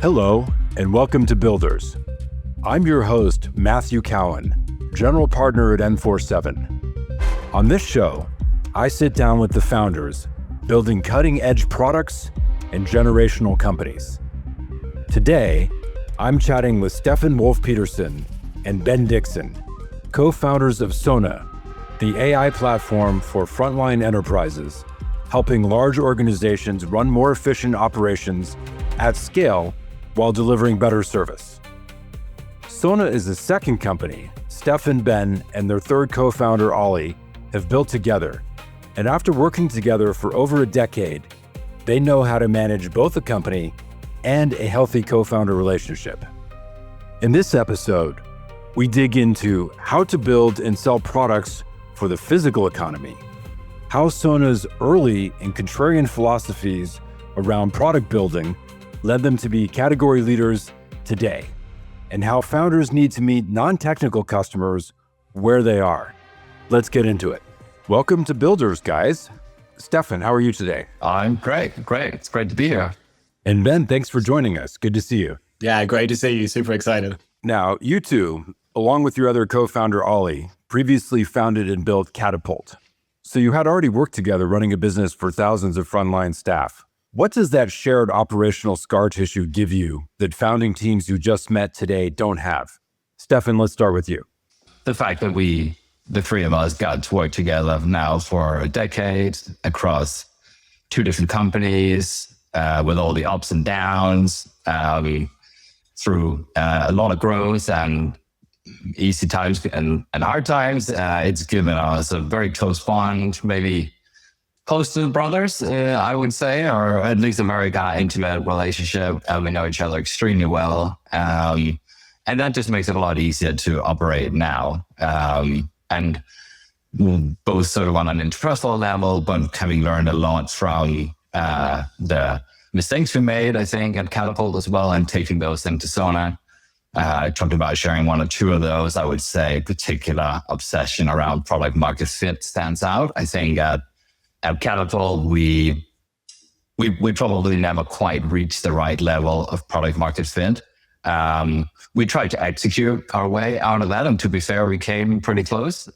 Hello, and welcome to Builders. I'm your host, Matthew Cowan, General Partner at N47. On this show, I sit down with the founders building cutting-edge products and generational companies. Today, I'm chatting with Steffen Wulff Petersen and Ben Dixon, co-founders of Sona, the AI platform for frontline enterprises, helping large organizations run more efficient operations at scale while delivering better service. Sona is the second company Steffen and Ben and their third co-founder, Oli, have built together. And after working together for over a decade, they know how to manage both a company and a healthy co-founder relationship. In this episode, we dig into how to build and sell products for the physical economy, how Sona's early and contrarian philosophies around product building led them to be category leaders today, and how founders need to meet non-technical customers where they are. Let's get into it. Welcome to Builders, guys. Steffen, how are you today? I'm great. It's great to be here. And Ben, thanks for joining us. Good to see you. Yeah, great to see you. Super excited. Now, you two, along with your other co-founder, Oli, previously founded and built Catapult. So you had already worked together running a business for thousands of frontline staff. What does that shared operational scar tissue give you that founding teams you just met today don't have? Steffen, let's start with you. The fact that the three of us, got to work together now for a decade across two different companies with all the ups and downs, through a lot of growth and easy times and hard times. It's given us a very close bond, maybe close to brothers, I would say, or at least a very intimate relationship. We know each other extremely well. And that just makes it a lot easier to operate now. And both sort of on an interpersonal level, but having learned a lot from the mistakes we made, I think, at Catapult as well, and taking those into Sona. I talked about sharing one or two of those. I would say particular obsession around product market fit stands out. I think at Catapult, we probably never quite reached the right level of product market fit. We tried to execute our way out of that, and to be fair, we came pretty close.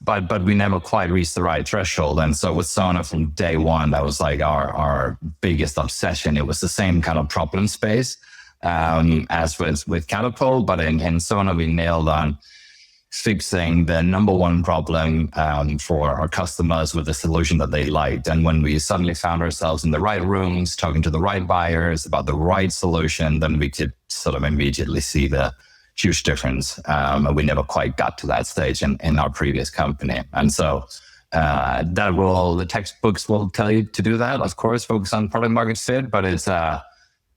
But we never quite reached the right threshold. And so with Sona from day one, that was like our biggest obsession. It was the same kind of problem space as with Catapult, but in Sona, we nailed on fixing the number one problem for our customers with a solution that they liked. And when we suddenly found ourselves in the right rooms, talking to the right buyers about the right solution, then we could sort of immediately see the huge difference. And we never quite got to that stage in our previous company. And so that role, the textbooks will tell you to do that, of course, focus on product market fit, but it's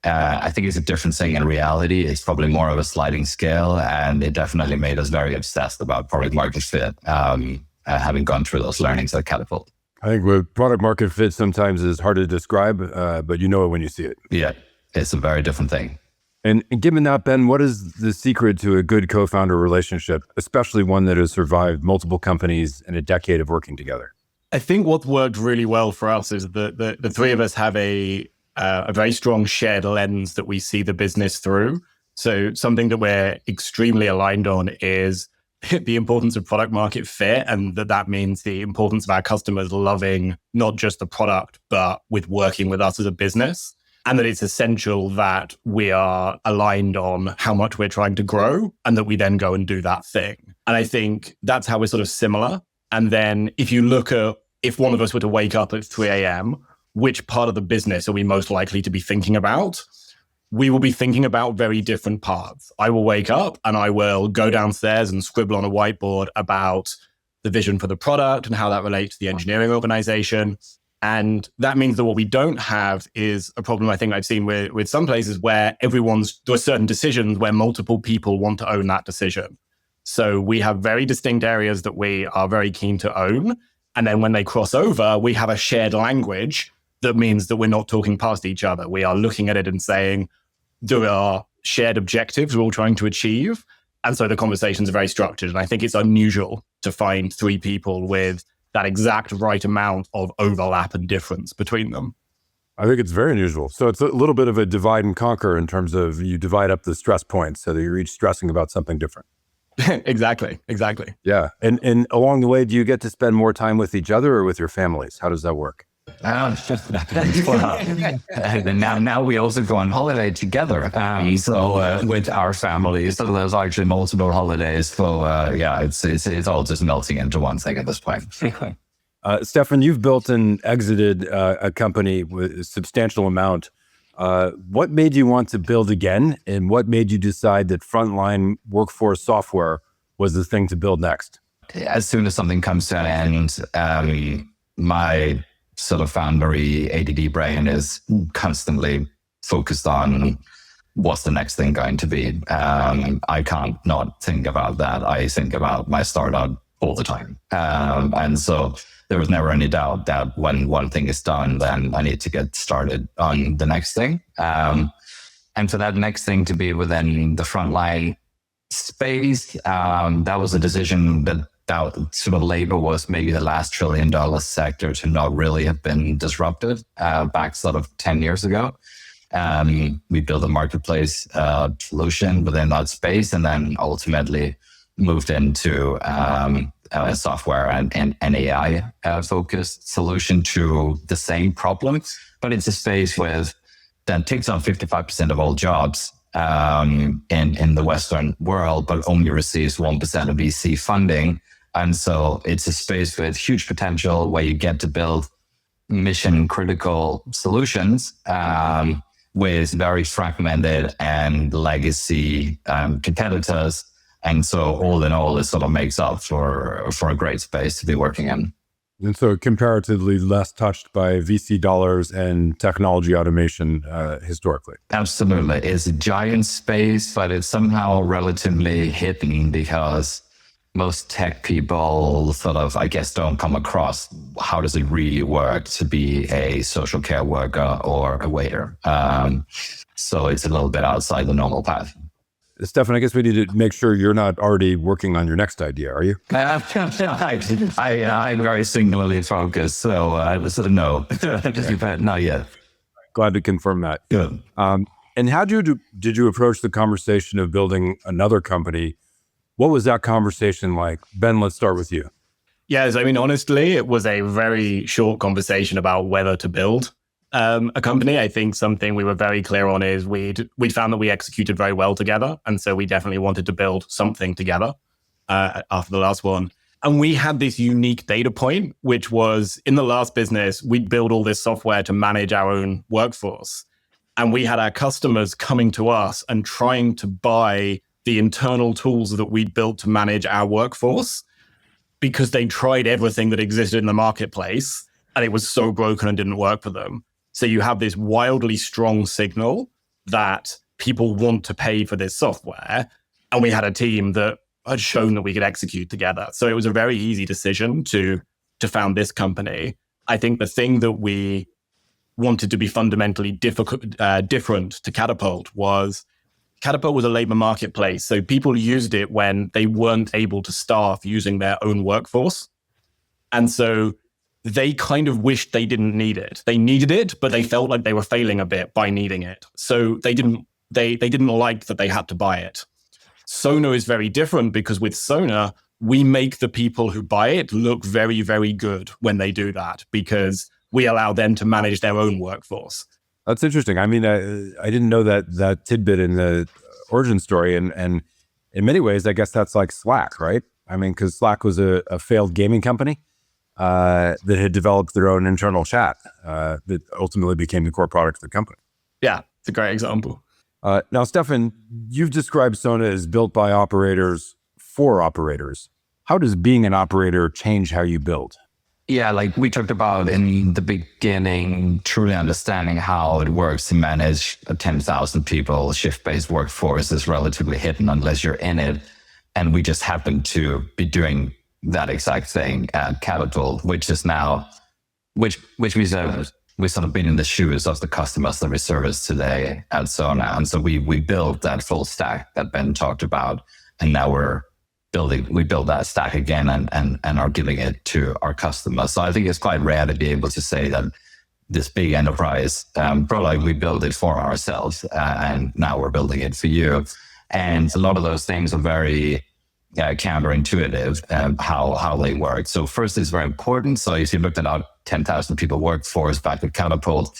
I think it's a different thing in reality. It's probably more of a sliding scale, and it definitely made us very obsessed about product market fit, having gone through those learnings at Catapult. I think with product market fit sometimes is hard to describe, but you know it when you see it. Yeah, it's a very different thing. And given that, Ben, what is the secret to a good co-founder relationship, especially one that has survived multiple companies and a decade of working together? I think what worked really well for us is that the three of us have a very strong shared lens that we see the business through. So something that we're extremely aligned on is the importance of product market fit, and that means the importance of our customers loving not just the product, but with working with us as a business. And that it's essential that we are aligned on how much we're trying to grow, and that we then go and do that thing. And I think that's how we're sort of similar. And then if you look at, if one of us were to wake up at 3 a.m., which part of the business are we most likely to be thinking about? We will be thinking about very different parts. I will wake up and I will go downstairs and scribble on a whiteboard about the vision for the product and how that relates to the engineering organization. And that means that what we don't have is a problem I think I've seen with some places where there are certain decisions where multiple people want to own that decision. So we have very distinct areas that we are very keen to own. And then when they cross over, we have a shared language that means that we're not talking past each other. We are looking at it and saying, there are shared objectives we're all trying to achieve. And so the conversations are very structured. And I think it's unusual to find three people with that exact right amount of overlap and difference between them. I think it's very unusual. So it's a little bit of a divide and conquer in terms of you divide up the stress points so that you're each stressing about something different. Exactly. Yeah. And along the way, do you get to spend more time with each other or with your families? How does that work? Now we also go on holiday together. So with our families, so there's actually multiple holidays. So it's all just melting into one thing at this point. Steffen, you've built and exited a company with a substantial amount. What made you want to build again? And what made you decide that frontline workforce software was the thing to build next? As soon as something comes to an end, my sort of foundery ADD brain is constantly focused on what's the next thing going to be. I can't not think about that. I think about my startup all the time. And so there was never any doubt that when one thing is done, then I need to get started on the next thing. And for that next thing to be within the frontline space, that was a decision that sort of labor was maybe the last $1 trillion sector to not really have been disrupted back sort of 10 years ago. We built a marketplace solution within that space and then ultimately moved into software and AI focused solution to the same problem. But it's a space that takes on 55% of all jobs in the Western world, but only receives 1% of VC funding. And so it's a space with huge potential where you get to build mission critical solutions with very fragmented and legacy competitors. And so all in all, it sort of makes up for a great space to be working in. And so comparatively less touched by VC dollars and technology automation historically. Absolutely. It's a giant space, but it's somehow relatively hidden because most tech people sort of, I guess, don't come across how does it really work to be a social care worker or a waiter. So it's a little bit outside the normal path. Steffen, I guess we need to make sure you're not already working on your next idea, are you? I'm very singularly focused, so I was sort of no, not yet. Glad to confirm that. Good. And how did you approach the conversation of building another company? What was that conversation like? Ben, let's start with you. Yes, I mean, honestly, it was a very short conversation about whether to build a company. I think something we were very clear on is we'd found that we executed very well together. And so we definitely wanted to build something together after the last one. And we had this unique data point, which was in the last business, we'd build all this software to manage our own workforce. And we had our customers coming to us and trying to buy the internal tools that we built to manage our workforce because they tried everything that existed in the marketplace and it was so broken and didn't work for them. So you have this wildly strong signal that people want to pay for this software. And we had a team that had shown that we could execute together. So it was a very easy decision to found this company. I think the thing that we wanted to be fundamentally different to Catapult was a labor marketplace. So people used it when they weren't able to staff using their own workforce. And so they kind of wished they didn't need it. They needed it, but they felt like they were failing a bit by needing it. So they didn't like that they had to buy it. Sona is very different because with Sona, we make the people who buy it look very, very good when they do that because we allow them to manage their own workforce. That's interesting. I mean, I didn't know that tidbit in the origin story. And in many ways, I guess that's like Slack, right? I mean, because Slack was a failed gaming company that had developed their own internal chat that ultimately became the core product of the company. Yeah, it's a great example. Now, Steffen, you've described Sona as built by operators for operators. How does being an operator change how you build? Yeah, like we talked about in the beginning, truly understanding how it works to manage a 10,000 people shift-based workforce is relatively hidden unless you're in it. And we just happen to be doing that exact thing at Catapult, which is now, which we said, we've sort of been in the shoes of the customers that we service today at Sona. And so we built that full stack that Ben talked about. And now we're we build that stack again and are giving it to our customers. So I think it's quite rare to be able to say that this big enterprise product, we build it for ourselves, and now we're building it for you. And a lot of those things are very counterintuitive, how they work. So first, it's very important. So if you looked at our 10,000 people workforce back at Catapult,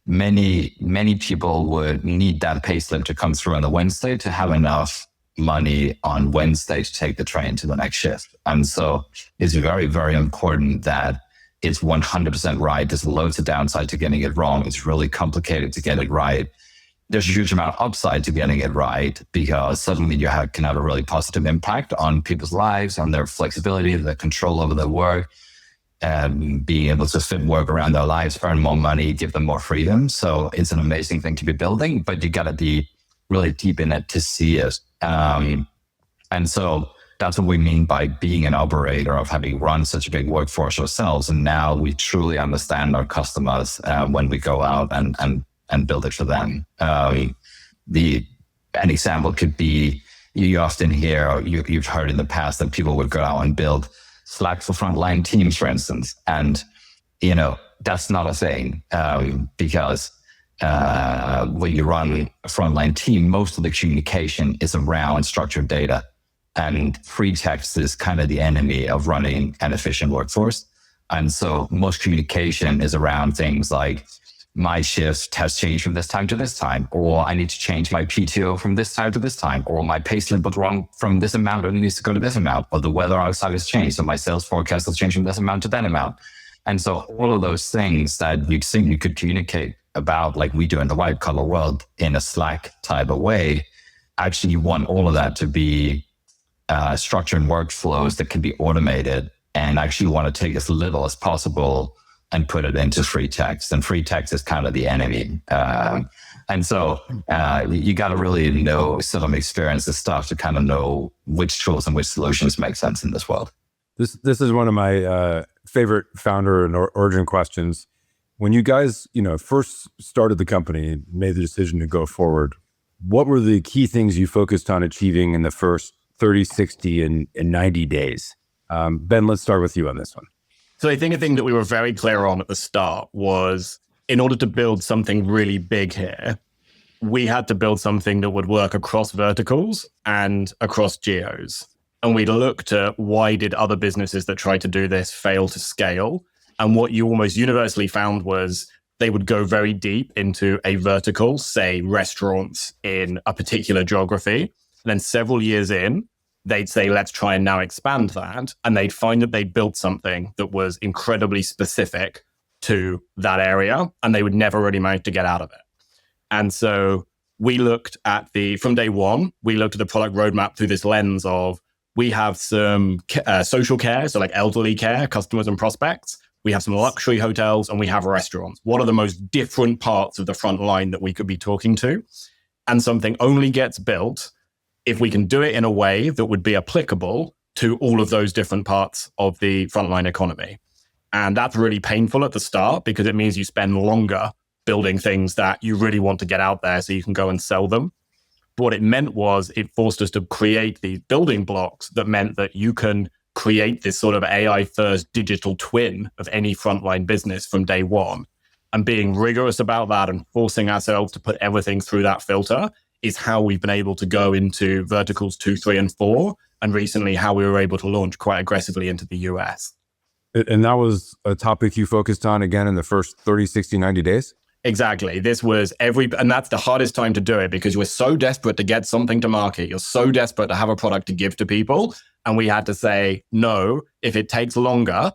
many people would need that payslip to come through on a Wednesday to have enough money on Wednesday to take the train to the next shift. And so it's very, very important that it's 100% right. There's loads of downside to getting it wrong. It's really complicated to get it right. There's a huge amount of upside to getting it right, because suddenly you can have a really positive impact on people's lives, on their flexibility, their control over their work, and being able to fit work around their lives, earn more money, give them more freedom. So it's an amazing thing to be building, but you got to be really deep in it to see it. And so that's what we mean by being an operator, of having run such a big workforce ourselves. And now we truly understand our customers when we go out and build it for them. An example could be, you often hear, or you've heard in the past, that people would go out and build Slack for frontline teams, for instance. And, that's not a thing, because when you run a frontline team, most of the communication is around structured data. And free text is kind of the enemy of running an efficient workforce. And so most communication is around things like, my shift has changed from this time to this time, or I need to change my PTO from this time to this time, or my payslip was wrong from this amount and it needs to go to this amount, or the weather outside has changed, so my sales forecast has changed from this amount to that amount. And so all of those things that you think you could communicate about, like we do in the white collar world, in a Slack type of way, actually you want all of that to be structured workflows that can be automated, and actually want to take as little as possible and put it into free text. And free text is kind of the enemy. And so you got to really know, sort of experience this stuff to kind of know which tools and which solutions make sense in this world. This is one of my favorite founder and origin questions. When you guys, first started the company, made the decision to go forward, what were the key things you focused on achieving in the first 30, 60, and 90 days? Ben, let's start with you on this one. So I think a thing that we were very clear on at the start was, in order to build something really big here, we had to build something that would work across verticals and across geos. And we looked at, why did other businesses that tried to do this fail to scale? And what you almost universally found was they would go very deep into a vertical, say restaurants in a particular geography. And then several years in, they'd say, let's try and now expand that. And they'd find that they'd built something that was incredibly specific to that area, and they would never really manage to get out of it. And so we looked at from day one, we looked at the product roadmap through this lens of, we have some social care, so like elderly care, customers and prospects. We have some luxury hotels, and we have restaurants. What are the most different parts of the front line that we could be talking to? And something only gets built if we can do it in a way that would be applicable to all of those different parts of the frontline economy. And that's really painful at the start, because it means you spend longer building things that you really want to get out there so you can go and sell them. But what it meant was, it forced us to create these building blocks that meant that you can create this sort of AI-first digital twin of any frontline business from day one. And being rigorous about that and forcing ourselves to put everything through that filter is how we've been able to go into verticals 2, 3, and 4, and recently how we were able to launch quite aggressively into the US. And that was a topic you focused on again in the first 30, 60, 90 days? Exactly. This was and that's the hardest time to do it, because you're so desperate to get something to market. You're so desperate to have a product to give to people. And we had to say, no, if it takes longer,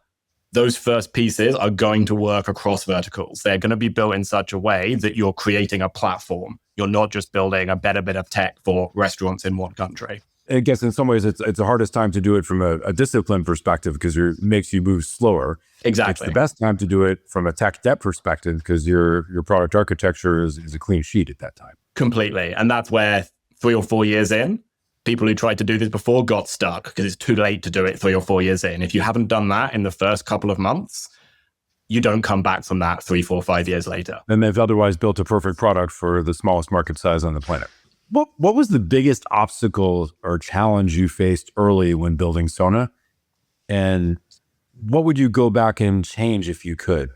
those first pieces are going to work across verticals. They're going to be built in such a way that you're creating a platform. You're not just building a better bit of tech for restaurants in one country. I guess in some ways it's the hardest time to do it from a discipline perspective, because it makes you move slower. Exactly. It's the best time to do it from a tech debt perspective, because your product architecture is a clean sheet at that time. Completely. And that's where 3 or 4 years in, people who tried to do this before got stuck, because it's too late to do it 3 or 4 years in. If you haven't done that in the first couple of months, you don't come back from that 3, 4, 5 years later. And they've otherwise built a perfect product for the smallest market size on the planet. What was the biggest obstacle or challenge you faced early when building Sona? And what would you go back and change if you could?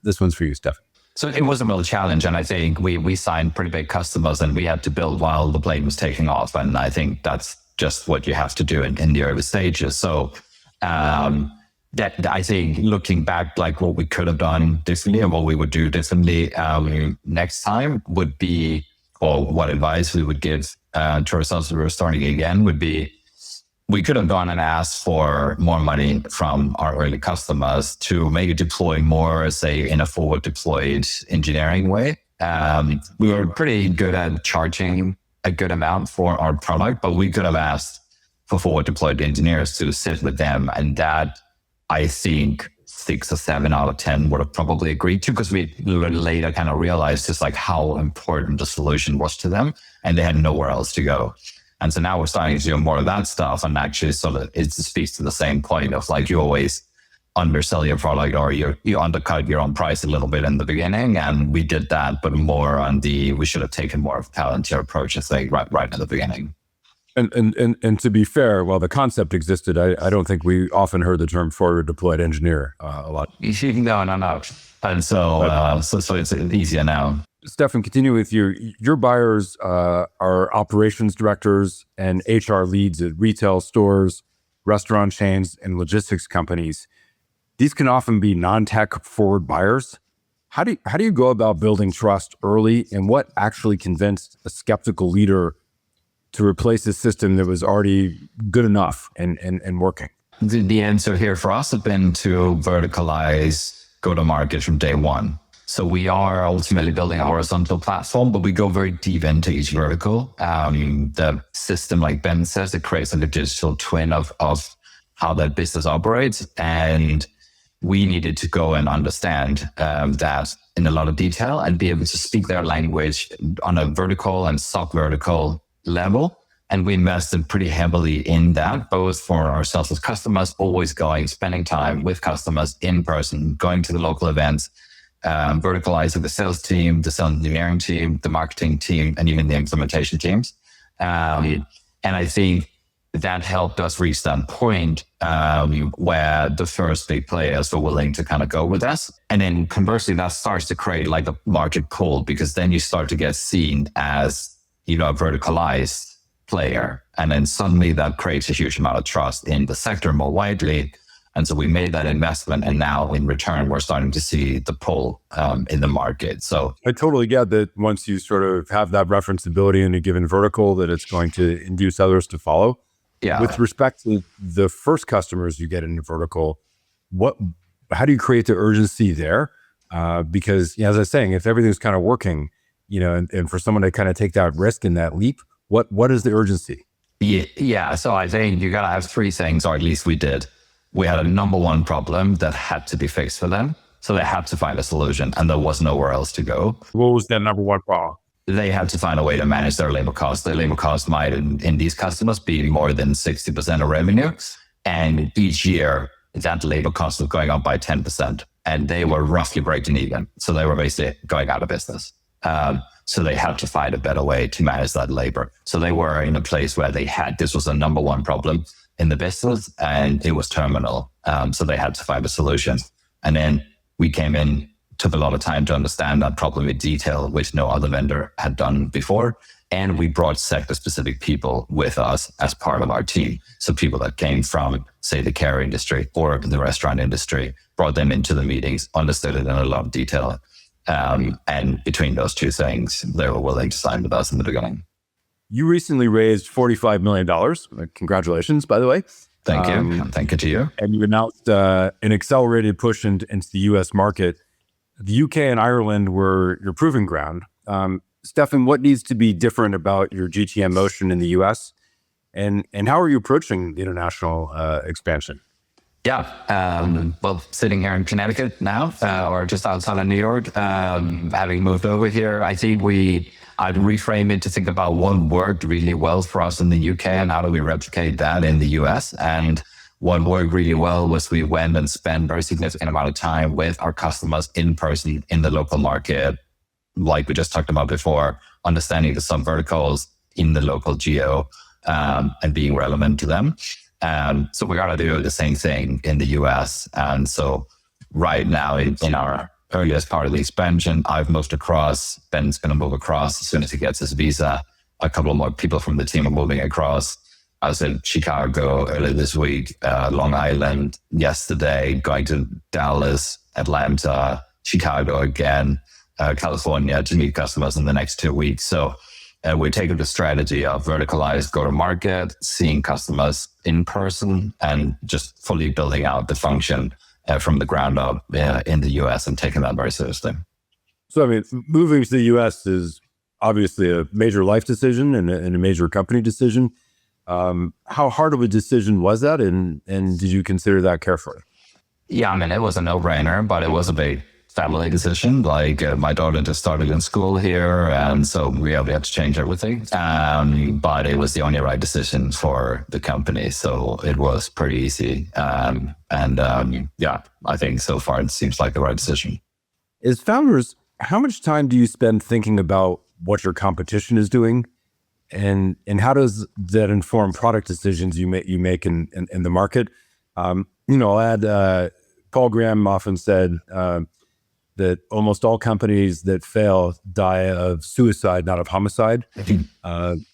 This one's for you, Steffen. So it was a real challenge. And I think we signed pretty big customers and we had to build while the plane was taking off. And I think that's just what you have to do in the early stages. So that I think looking back, like what we could have done differently and what we would do differently next time would be, or what advice we would give to ourselves if we were starting again would be, we could have gone and asked for more money from our early customers to maybe deploy more, say, in a forward deployed engineering way. We were pretty good at charging a good amount for our product, but we could have asked for forward deployed engineers to sit with them. And that, I think, 6 or 7 out of 10 would have probably agreed to, because we later kind of realized just like how important the solution was to them and they had nowhere else to go. And so now we're starting to do more of that stuff. And actually sort of it speaks to the same point of like, you always undersell your product or you undercut your own price a little bit in the beginning. And we did that, but more on we should have taken more of a Palantir approach, I think, right in the beginning. And to be fair, while the concept existed, I don't think we often heard the term forward deployed engineer a lot. No. And so it's easier now. Steffen, continue with your buyers are operations directors and HR leads at retail stores, restaurant chains, and logistics companies. These can often be non-tech forward buyers. How do you go about building trust early, and what actually convinced a skeptical leader to replace a system that was already good enough and working? The answer here for us has been to verticalize go-to-market from day one. So we are ultimately building a horizontal platform, but we go very deep into each vertical. The system, like Ben says, it creates like a digital twin of how that business operates. And we needed to go and understand that in a lot of detail and be able to speak their language on a vertical and sub-vertical level. And we invested pretty heavily in that, both for ourselves as customers, always spending time with customers in person, going to the local events, verticalizing the sales team, the sales engineering team, the marketing team, and even the implementation teams. And I think that helped us reach that point where the first big players were willing to kind of go with us. And then conversely, that starts to create like a market pull, because then you start to get seen as, a verticalized player. And then suddenly that creates a huge amount of trust in the sector more widely. And so we made that investment, and now in return, we're starting to see the pull in the market. So I totally get that once you sort of have that referenceability in a given vertical, that it's going to induce others to follow. Yeah. With respect to the first customers you get in a vertical, how do you create the urgency there? Because as I was saying, if everything's kind of working, and for someone to kind of take that risk and that leap, what is the urgency? Yeah. So I think you got to have 3 things, or at least we did. We had a number one problem that had to be fixed for them. So they had to find a solution, and there was nowhere else to go. What was that number one problem? They had to find a way to manage their labor costs. Their labor costs might, in these customers, be more than 60% of revenue. And each year, that labor cost was going up by 10%. And they were roughly breaking even. So they were basically going out of business. So they had to find a better way to manage that labor. So they were in a place where this was the number one problem in the business, and it was terminal. So they had to find a solution. And then we came in, took a lot of time to understand that problem in detail, which no other vendor had done before. And we brought sector-specific people with us as part of our team. So people that came from, say, the care industry or the restaurant industry, brought them into the meetings, understood it in a lot of detail. And between those 2 things, they were willing to sign with us in the beginning. You recently raised $45 million. Congratulations, by the way. Thank you. Thank you to you. And you announced an accelerated push into the U.S. market. The UK and Ireland were your proving ground. Steffen, what needs to be different about your GTM motion in the U.S.? And how are you approaching the international expansion? Yeah. Well, sitting here in Connecticut now, or just outside of New York, having moved over here, I think I'd reframe it to think about what worked really well for us in the UK and how do we replicate that in the US. And what worked really well was we went and spent a very significant amount of time with our customers in person in the local market, like we just talked about before, understanding the sub-verticals, in the local geo and being relevant to them. So we're going to do the same thing in the US. And so right now in our earliest part of the expansion, I've moved across. Ben's going to move across as soon as he gets his visa. A couple more people from the team are moving across. I was in Chicago earlier this week, Long Island yesterday, going to Dallas, Atlanta, Chicago again, California to meet customers in the next 2 weeks. So we're taking the strategy of verticalized go-to-market, seeing customers in person, and just fully building out the function from the ground up in the US and taking that very seriously. So, I mean, moving to the US is obviously a major life decision and a major company decision. How hard of a decision was that? And did you consider that carefully? Yeah, I mean, it was a no-brainer, but it was a big family decision. Like my daughter just started in school here, and so we had to change everything. But it was the only right decision for the company, so it was pretty easy. Yeah, I think so far it seems like the right decision. As founders, how much time do you spend thinking about what your competition is doing, and how does that inform product decisions you make in the market? I'll add. Paul Graham often said that almost all companies that fail die of suicide, not of homicide.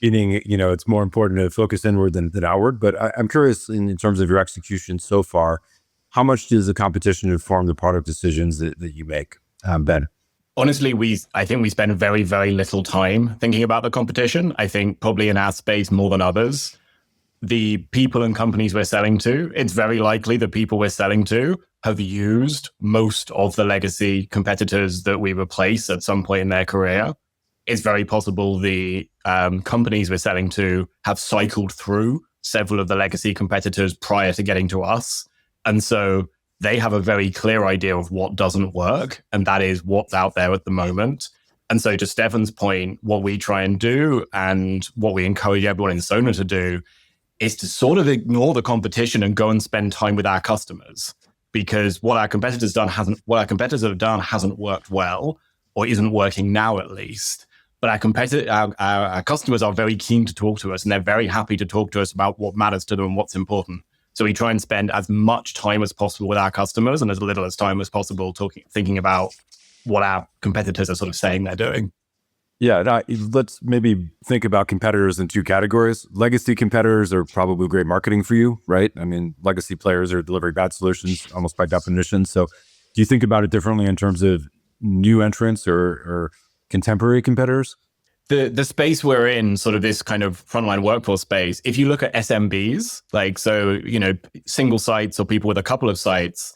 Meaning, it's more important to focus inward than outward. But I'm curious in terms of your execution so far, how much does the competition inform the product decisions that you make, Ben? Honestly, I think we spend very, very little time thinking about the competition. I think probably in our space more than others. The people and companies we're selling to, it's very likely the people we're selling to have used most of the legacy competitors that we replace at some point in their career. It's very possible the companies we're selling to have cycled through several of the legacy competitors prior to getting to us. And so they have a very clear idea of what doesn't work, and that is what's out there at the moment. And so to Steffen's point, what we try and do and what we encourage everyone in Sona to do is to sort of ignore the competition and go and spend time with our customers, because what our competitors have done hasn't worked well, or isn't working now at least. But our customers are very keen to talk to us, and they're very happy to talk to us about what matters to them and what's important. So we try and spend as much time as possible with our customers and as little as time as possible thinking about what our competitors are sort of saying they're doing. Yeah, let's maybe think about competitors in two categories. Legacy competitors are probably great marketing for you, right? I mean, legacy players are delivering bad solutions almost by definition. So do you think about it differently in terms of new entrants or contemporary competitors? The space we're in, sort of this kind of frontline workforce space, if you look at SMBs, single sites or people with a couple of sites,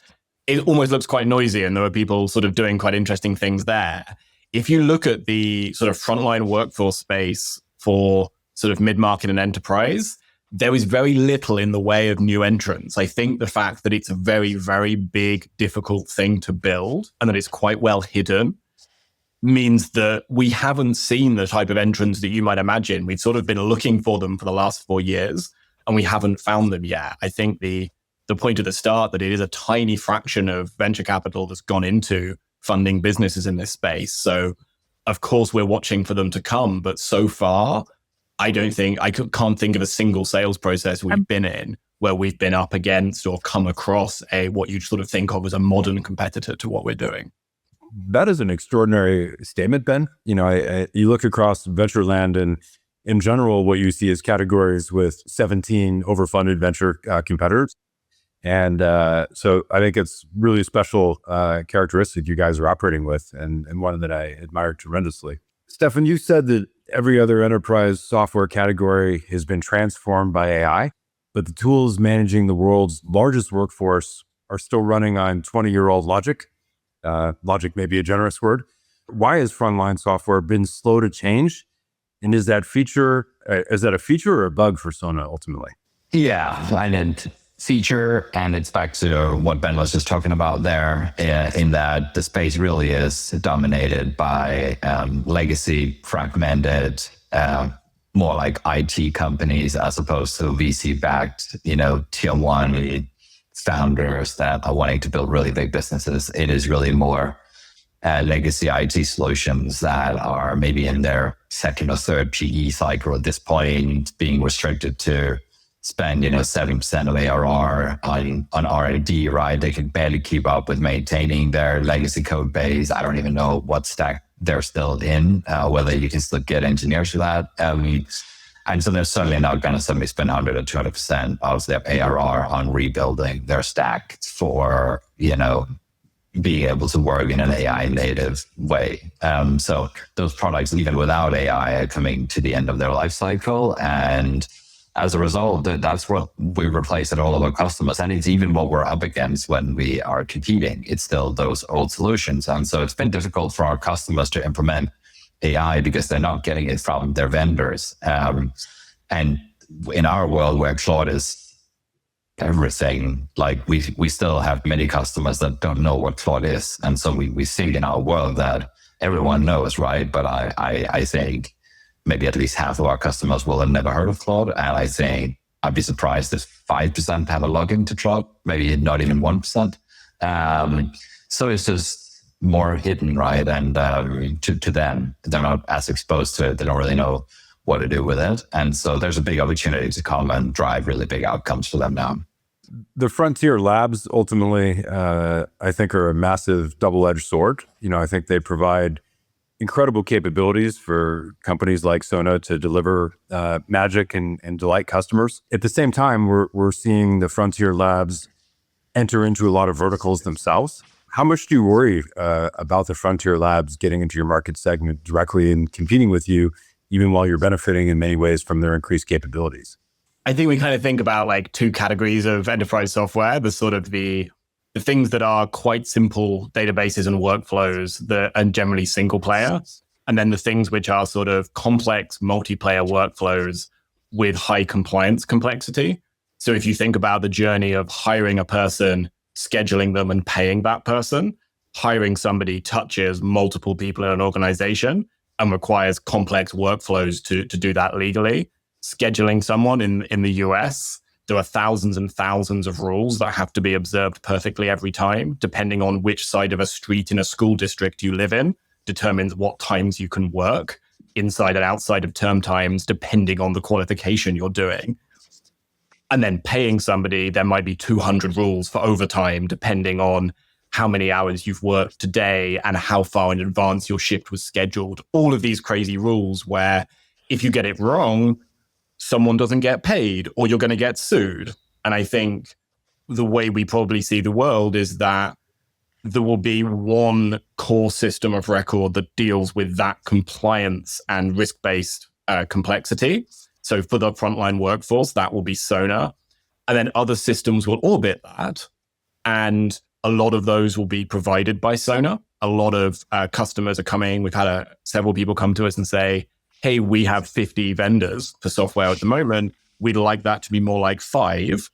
it almost looks quite noisy, and there are people sort of doing quite interesting things there. If you look at the sort of frontline workforce space for sort of mid-market and enterprise, there is very little in the way of new entrants. I think the fact that it's a very, very big, difficult thing to build and that it's quite well hidden means that we haven't seen the type of entrants that you might imagine. We've sort of been looking for them for the last 4 years, and we haven't found them yet. I think the point at the start that it is a tiny fraction of venture capital that's gone into funding businesses in this space. So of course we're watching for them to come, but so far I can't think of a single sales process we've been in where we've been up against or come across what you'd sort of think of as a modern competitor to what we're doing. That is an extraordinary statement, Ben. You look across venture land, and in general, what you see is categories with 17 overfunded venture competitors. And so I think it's really a special characteristic you guys are operating with, and one that I admire tremendously. Steffen, you said that every other enterprise software category has been transformed by AI, but the tools managing the world's largest workforce are still running on 20-year-old logic. Logic may be a generous word. Why has frontline software been slow to change? And is that a feature or a bug for Sona ultimately? Yeah, I did. Feature, and it's back to what Ben was just talking about there, in that the space really is dominated by legacy, fragmented, more like IT companies as opposed to VC-backed, tier one founders that are wanting to build really big businesses. It is really more legacy IT solutions that are maybe in their second or third PE cycle at this point, being restricted to spend, 7% of ARR on R&D, right? They can barely keep up with maintaining their legacy code base. I don't even know what stack they're still in, whether you can still get engineers for that. And so they're certainly not going to suddenly spend 100 or 200% of their ARR on rebuilding their stack for, being able to work in an AI native way. So those products, even without AI, are coming to the end of their life cycle. And as a result, that's what we replace at all of our customers. And it's even what we're up against when we are competing. It's still those old solutions. And so it's been difficult for our customers to implement AI because they're not getting it from their vendors. And in our world where Claude is everything, like we still have many customers that don't know what Claude is. And so we think in our world that everyone knows, right? But I think maybe at least half of our customers will have never heard of Claude. And I think I'd be surprised if 5% have a login to Claude, maybe not even 1%. So it's just more hidden, right? And to them, they're not as exposed to it. They don't really know what to do with it. And so there's a big opportunity to come and drive really big outcomes for them now. The frontier labs ultimately, I think, are a massive double-edged sword. I think they provide incredible capabilities for companies like Sona to deliver magic and delight customers. At the same time, we're seeing the frontier labs enter into a lot of verticals themselves. How much do you worry about the frontier labs getting into your market segment directly and competing with you, even while you're benefiting in many ways from their increased capabilities? I think we kind of think about like two categories of enterprise software, the sort of the things that are quite simple databases and workflows that are generally single player, and then the things which are sort of complex multiplayer workflows with high compliance complexity. So if you think about the journey of hiring a person, scheduling them and paying that person, hiring somebody touches multiple people in an organization and requires complex workflows to do that legally. Scheduling someone in the US, there are thousands and thousands of rules that have to be observed perfectly every time, depending on which side of a street in a school district you live in, determines what times you can work inside and outside of term times, depending on the qualification you're doing. And then paying somebody, there might be 200 rules for overtime, depending on how many hours you've worked today and how far in advance your shift was scheduled. All of these crazy rules where if you get it wrong, someone doesn't get paid or you're going to get sued. And I think the way we probably see the world is that there will be one core system of record that deals with that compliance and risk-based complexity. So for the frontline workforce, that will be Sona. And then other systems will orbit that. And a lot of those will be provided by Sona. A lot of customers are coming. We've had several people come to us and say, hey, we have 50 vendors for software at the moment. We'd like that to be more like 5.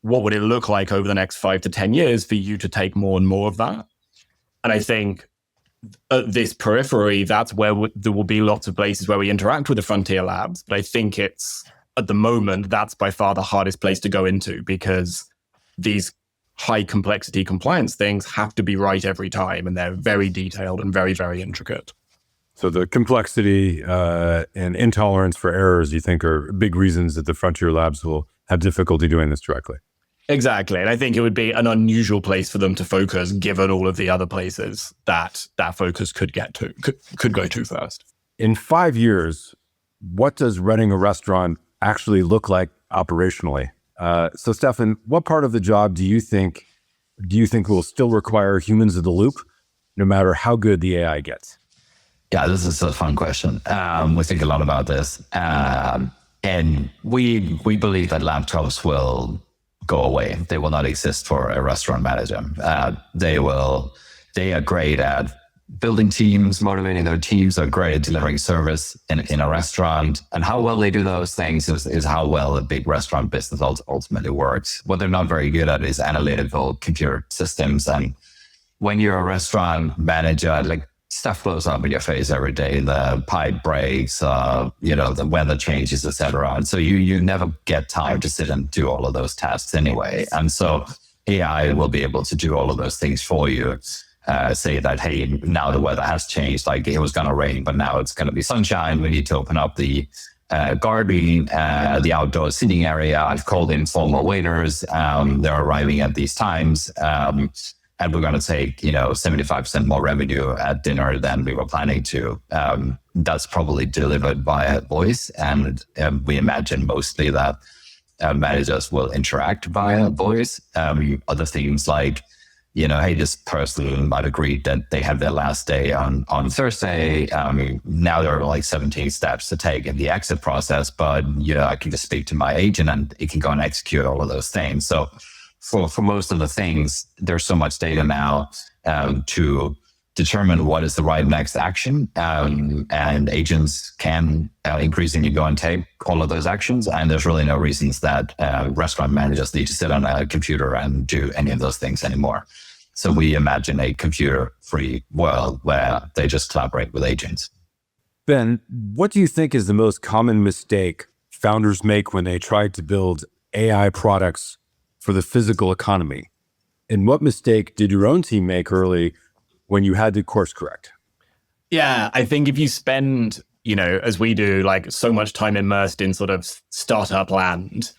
What would it look like over the next 5 to 10 years for you to take more and more of that? And I think at this periphery, that's where there will be lots of places where we interact with the frontier labs. But I think it's, at the moment, that's by far the hardest place to go into because these high complexity compliance things have to be right every time. And they're very detailed and very, very intricate. So the complexity and intolerance for errors, you think, are big reasons that the frontier labs will have difficulty doing this directly. Exactly. And I think it would be an unusual place for them to focus, given all of the other places that focus could go to first. In 5 years, what does running a restaurant actually look like operationally? So Steffen, what part of the job do you think will still require humans in the loop, no matter how good the AI gets? Yeah, this is a fun question. We think a lot about this. And we believe that laptops will go away. They will not exist for a restaurant manager. They are great at building teams, motivating their teams. They're great at delivering service in a restaurant. And how well they do those things is how well a big restaurant business ultimately works. What they're not very good at is analytical computer systems. And when you're a restaurant manager, like, stuff blows up in your face every day. The pipe breaks, the weather changes, etc. And so you never get time to sit and do all of those tasks anyway. And so AI will be able to do all of those things for you. say that, hey, now the weather has changed. Like it was going to rain, but now it's going to be sunshine. We need to open up the garden, the outdoor seating area. I've called in formal waiters. They're arriving at these times. And we're going to take, 75% more revenue at dinner than we were planning to. That's probably delivered via voice. And we imagine mostly that managers will interact via voice. Other things like, hey, this person might agree that they have their last day on Thursday. Now there are like 17 steps to take in the exit process, but I can just speak to my agent and it can go and execute all of those things. So for most of the things, there's so much data now to determine what is the right next action. And agents can increasingly go and take all of those actions. And there's really no reasons that restaurant managers need to sit on a computer and do any of those things anymore. So we imagine a computer-free world where they just collaborate with agents. Ben, what do you think is the most common mistake founders make when they try to build AI products for the physical economy? And what mistake did your own team make early when you had to course correct? Yeah, I think if you spend, as we do, like so much time immersed in sort of startup land,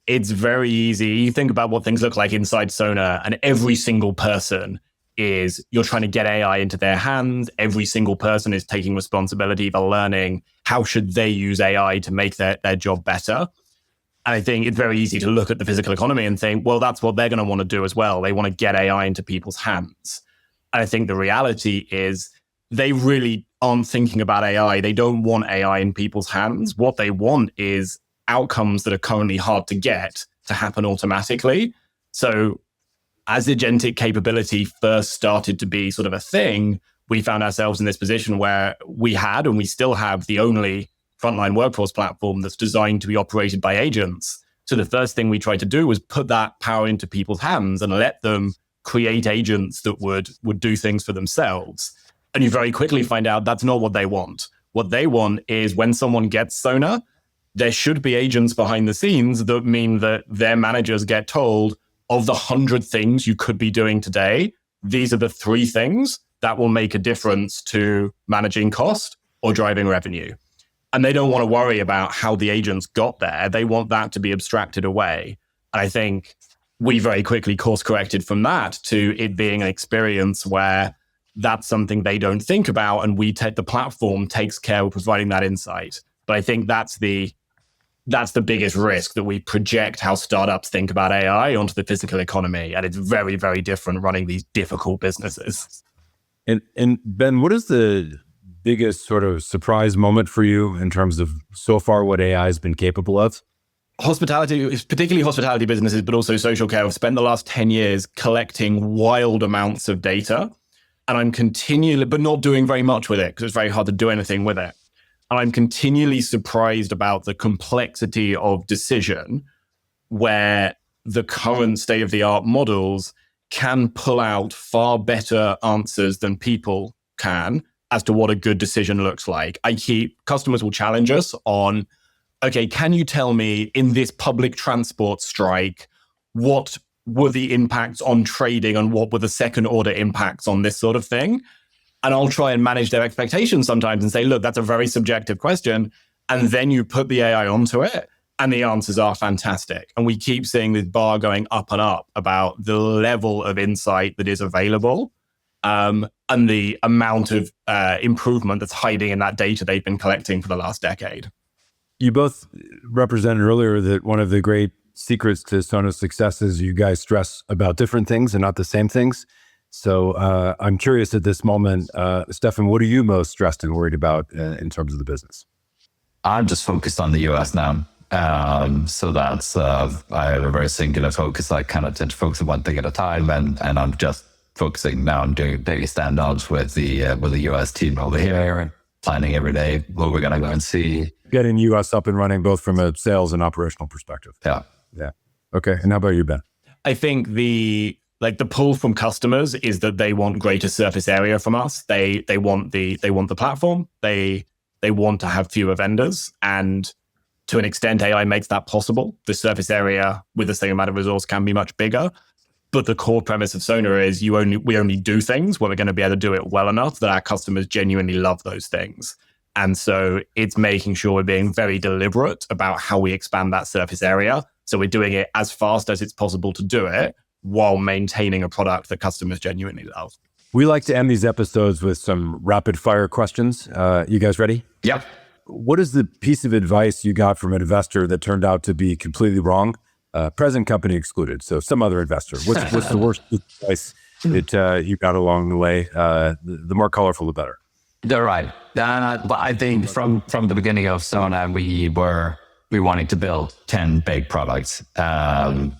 it's very easy. You think about what things look like inside Sona, and every single person you're trying to get AI into their hands. Every single person is taking responsibility for learning how should they use AI to make their job better. And I think it's very easy to look at the physical economy and think, well, that's what they're going to want to do as well. They want to get AI into people's hands. And I think the reality is they really aren't thinking about AI. They don't want AI in people's hands. What they want is outcomes that are currently hard to get to happen automatically. So as agentic capability first started to be sort of a thing, we found ourselves in this position where we had, and we still have, the only frontline workforce platform that's designed to be operated by agents. So the first thing we tried to do was put that power into people's hands and let them create agents that would do things for themselves. And you very quickly find out that's not what they want. What they want is when someone gets Sona, there should be agents behind the scenes that mean that their managers get told, of the 100 things you could be doing today, these are the 3 things that will make a difference to managing cost or driving revenue. And they don't want to worry about how the agents got there. They want that to be abstracted away. And I think we very quickly course corrected from that to it being an experience where that's something they don't think about. And the platform takes care of providing that insight. But I think that's the biggest risk, that we project how startups think about AI onto the physical economy. And it's very, very different running these difficult businesses. And Ben, what is the biggest sort of surprise moment for you in terms of so far what AI has been capable of? Hospitality, particularly hospitality businesses, but also social care, have spent the last 10 years collecting wild amounts of data. And I'm continually, but not doing very much with it because it's very hard to do anything with it. And I'm continually surprised about the complexity of decision where the current state-of-the-art models can pull out far better answers than people can as to what a good decision looks like. Customers will challenge us on, okay, can you tell me in this public transport strike, what were the impacts on trading and what were the second order impacts on this sort of thing? And I'll try and manage their expectations sometimes and say, look, that's a very subjective question. And then you put the AI onto it and the answers are fantastic. And we keep seeing this bar going up and up about the level of insight that is available and the amount of improvement that's hiding in that data they've been collecting for the last decade. You both represented earlier that one of the great secrets to Sona's success is you guys stress about different things and not the same things. So I'm curious at this moment, Steffen, what are you most stressed and worried about in terms of the business? I'm just focused on the US now. So that's, I have a very singular focus. I kind of tend to focus on one thing at a time, and I'm just focusing now on doing daily stand-ups with the US team over here, planning every day what we're going to go and see. Getting US up and running, both from a sales and operational perspective. Yeah. Okay. And how about you, Ben? I think the pull from customers is that they want greater surface area from us. They want the platform. They want to have fewer vendors, and to an extent, AI makes that possible. The surface area with the same amount of resource can be much bigger, But the core premise of Sona is we only do things when we're going to be able to do it well enough that our customers genuinely love those things. And so it's making sure we're being very deliberate about how we expand that surface area. So we're doing it as fast as it's possible to do it while maintaining a product that customers genuinely love. We like to end these episodes with some rapid fire questions. You guys ready? Yep. What is the piece of advice you got from an investor that turned out to be completely wrong? Present company excluded. So some other investor. What's the worst advice that you got along the way? The more colorful, the better. They're right. But I think from the beginning of Sona, we wanted to build 10 big products. And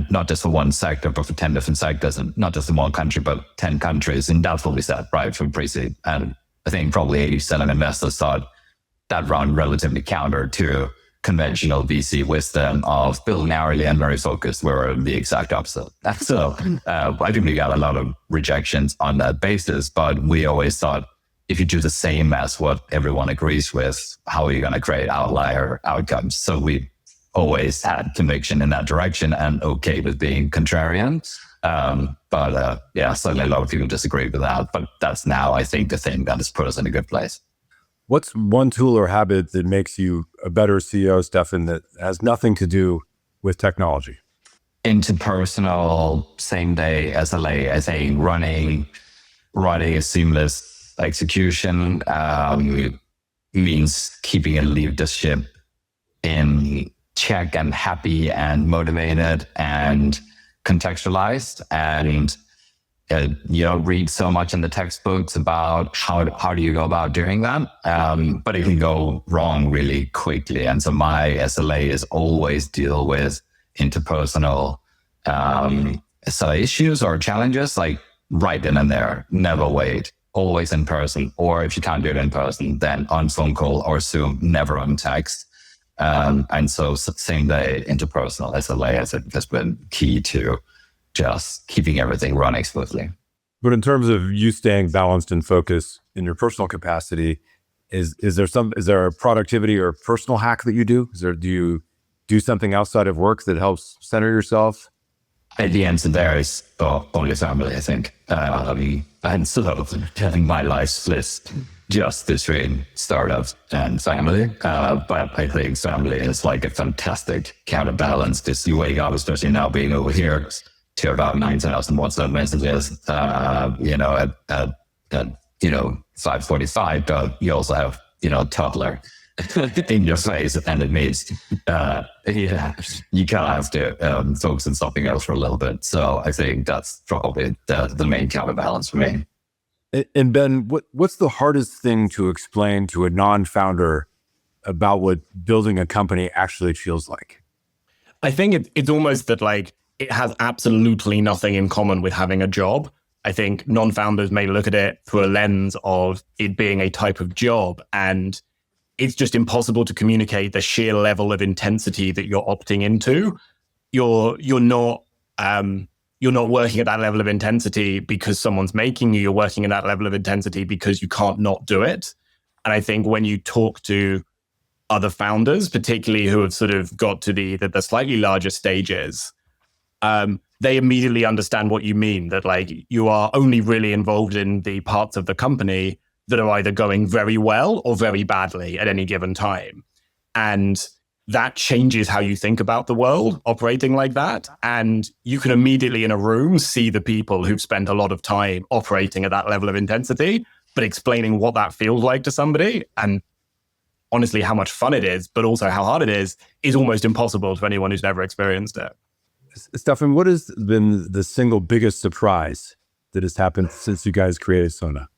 not just for one sector, but for 10 different sectors, and not just in one country, but 10 countries. And that's what we said right from pre-seed. And I think probably 80% of investors thought that run relatively counter to conventional VC wisdom of build narrowly and very focused. We're the exact opposite. So I think we got a lot of rejections on that basis, but we always thought if you do the same as what everyone agrees with, how are you going to create outlier outcomes? So we always had conviction in that direction and okay with being contrarian. But certainly a lot of people disagree with that. But that's now, I think, the thing that has put us in a good place. What's one tool or habit that makes you a better CEO, Steffen, that has nothing to do with technology? Interpersonal, same day SLA, I think running a seamless execution means keeping a leadership in check and happy and motivated and contextualized, and read so much in the textbooks about how do you go about doing that, but it can go wrong really quickly. And so my SLA is always deal with interpersonal issues or challenges, like right then and there, never wait, always in person, or if you can't do it in person, then on phone call or Zoom, never on text. And so same day interpersonal SLA has been key to just keeping everything running smoothly. But in terms of you staying balanced and focused in your personal capacity, is there a productivity or personal hack that you do? Do you do something outside of work that helps center yourself? At the end, there is only family, I think. And sort of having my life split just between startups and family. But I think family is like a fantastic counterbalance. This you wake up, especially now being over here, to about 9,000 WhatsApp messages, at 5:45, but you also have, toddler in your face, and it means, you kind of have to focus on something else for a little bit. So I think that's probably the main counterbalance for me. And Ben, what's the hardest thing to explain to a non-founder about what building a company actually feels like? I think it's almost that it has absolutely nothing in common with having a job. I think non-founders may look at it through a lens of it being a type of job, and it's just impossible to communicate the sheer level of intensity that you're opting into. You're not working at that level of intensity because someone's making you. You're working at that level of intensity because you can't not do it. And I think when you talk to other founders, particularly who have sort of got to the slightly larger stages, they immediately understand what you mean, that you are only really involved in the parts of the company that are either going very well or very badly at any given time. And that changes how you think about the world operating like that. And you can immediately in a room see the people who've spent a lot of time operating at that level of intensity, but explaining what that feels like to somebody, and honestly how much fun it is, but also how hard it is almost impossible to anyone who's never experienced it. Steffen, what has been the single biggest surprise that has happened since you guys created Sona?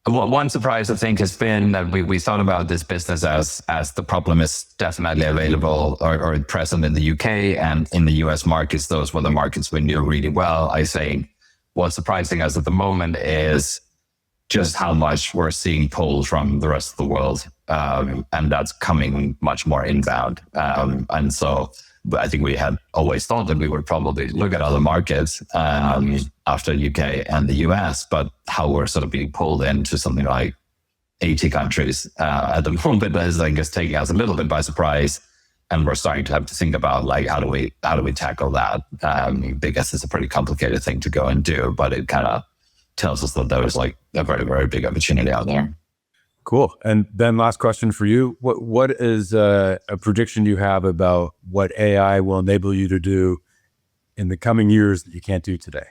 Well, one surprise, I think, has been that we thought about this business as the problem is definitely available or present in the UK and in the US markets. Those were the markets we knew really well. I think what's surprising us at the moment is just how much we're seeing pull from the rest of the world. And that's coming much more inbound. And so I think we had always thought that we would probably look at other markets after UK and the US, but how we're sort of being pulled into something like 80 countries at the moment is, I guess, taking us a little bit by surprise. And we're starting to have to think about like, how do we tackle that? Because it's a pretty complicated thing to go and do, but it kind of tells us that there's like a very, very big opportunity out there. Cool. And Ben, last question for you. What is a prediction you have about what AI will enable you to do in the coming years that you can't do today?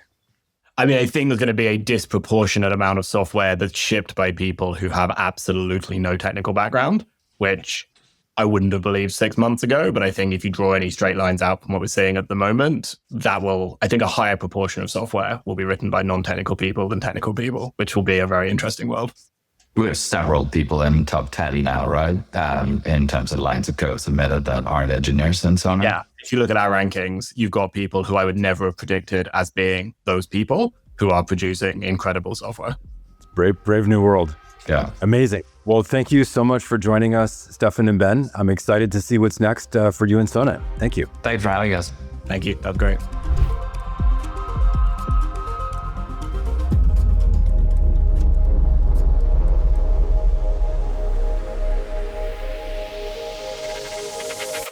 I mean, I think there's going to be a disproportionate amount of software that's shipped by people who have absolutely no technical background, which I wouldn't have believed 6 months ago. But I think if you draw any straight lines out from what we're seeing at the moment, I think a higher proportion of software will be written by non-technical people than technical people, which will be a very interesting world. We have several people in top 10 now, right? In terms of lines of code submitted that aren't engineers and so on. Yeah. If you look at our rankings, you've got people who I would never have predicted as being those people who are producing incredible software. Brave new world. Yeah. Amazing. Well, thank you so much for joining us, Steffen and Ben. I'm excited to see what's next for you and Sona. Thank you. Thanks for having us. Thank you. That was great.